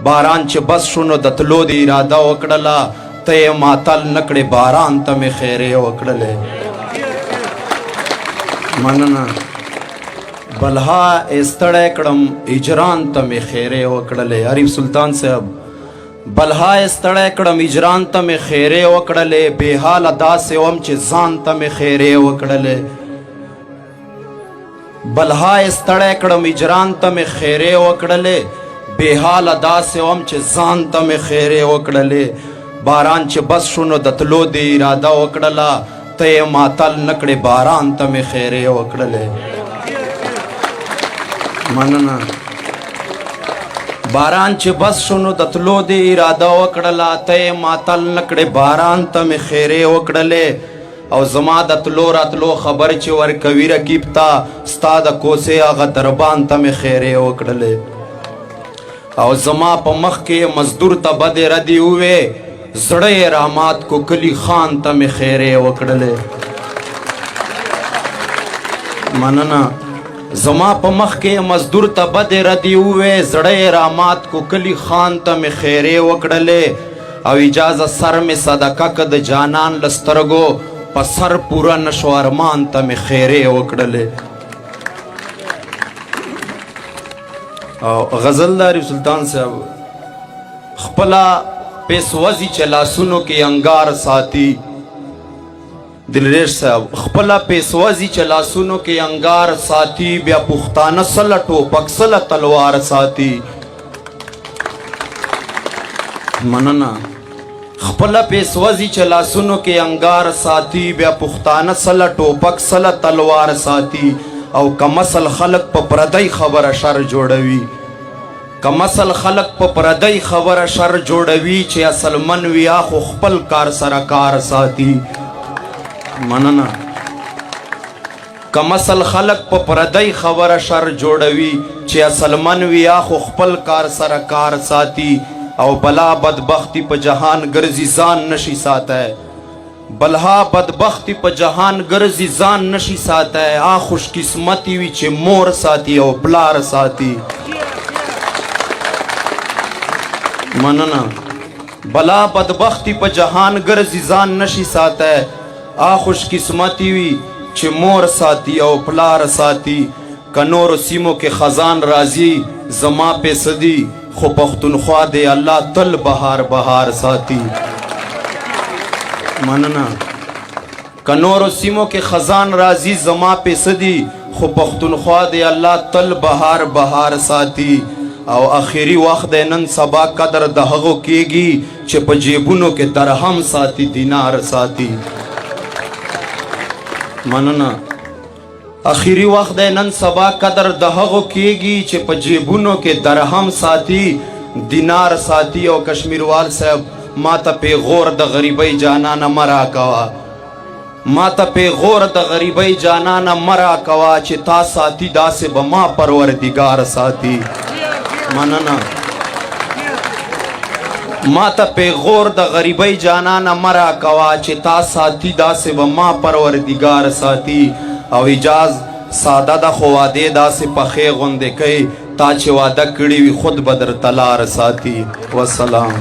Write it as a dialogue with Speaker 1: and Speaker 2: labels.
Speaker 1: باران چې بس شونو د تلو د اراده وکړله ته یې ماتل نه کړې باران ته مې خیرې وکړلې مننه بلها استړی کړم اجران ته مې خیرې وکړلې عریف سلطان صاحب بلها استړی کړم اجران ته مې خیرې وکړلې بې حاله داسې وم چې ځان ته مې خیرې وکړلې بلها استړی کړم اجران ته مې خیرې وکړلې بې حاله داسې وم چې ځان ته مې خیرې وکړلې باران چې بس شونو د تلو د اراده وکړله ته یې ماتل نه کړې باران ته مې خیرې وکړلې مننه باران چې بس شونو د تلو د اراده وکړله ته یې ماتل نه کړې باران ته مې خیرې وکړلې او زما د تلو راتلو خبر چې ورکوي رقیب ته ستا د کوسې هغه دربان ته مې خیرې وکړلې او زما په مخ کې مزدور ته بدې ردې ووې زړه یې رامات کو کلی خان ته مې خیرې وکړلې مننه زما په مخ کې مزدور ته بدې ردې ووې زړه یې رامات کو کلی خان ته مې خیرې وکړلې او اجازه سر مې صدقه که د جانان له سترګو په سر پوره نشو ارمان ته مې خیرې وکړلې او غزل عارف سلطان صاحب خپله پیسوزی چې لاسونو کې انګار ساتي دلریش صاحب خپله پیسوزی چې لاسونو کې انګار ساتي بیا پښتانه سله ټوپک سله تلوار ساتي مننه خپله پیسوزی چې لاسونو کې انګار ساتي بیا پښتانه سله ټوپک سله تلوار ساتي او کمسل خلق په پردی خبره شر جوړوي کمسل خلق په پردی خبره شر جوړوي چې اصل من وي خو خپل کار سره کار ساتي مننه کمسل خلق په پردی خبره شر جوړوي چې اصل من وي خو خپل کار سره کار ساتي او بلا بدبختی په جهان ګرځي ځان نشي ساتای بلها بدبختی په جهان ګرځي ځان نشي ساتای خوش قسمتی وي چې مور ساتي او پلار ساتي مننه بلا بدبختی په جهان ګرځي ځان نشي ساتای خوش قسمتی وي چې مور ساتي او پلار ساتي که نورو سیمو کې خزان راځي زما پیسدي خو پښتونخوا دی الله تل بهار بهار ساتي مننه که نورو سیمو کې خزان راځي زما پیسدي خو پښتونخوا دی الله تل بهار بهار ساتي او اخیری وخت د نن سبا قدر د هغو کېږي چې په جیبونو کې درهم ساتي دینار ساتي مننه اخیری وخت د نن سبا قدر د هغو کېږي چې په جیبونو کې درهم ساتي دینار ساتي او کشمیروال صاحب ما ته پیغور د غریبۍ جانانه مرا کوا ما ته پیغور د غریبۍ جانانه مرا کوا چې تا ساتي داسې به ما پروردګار ساتي مننه ما ته پیغور د غریبۍ جانانه مرا کوا چې تا ساتي داسې به ما پروردګار ساتي او اجاز ساده د خو وعدې داسې پخې غوندې کوي تا چې وعده کړې وي خود به درته لار ساتي وسلام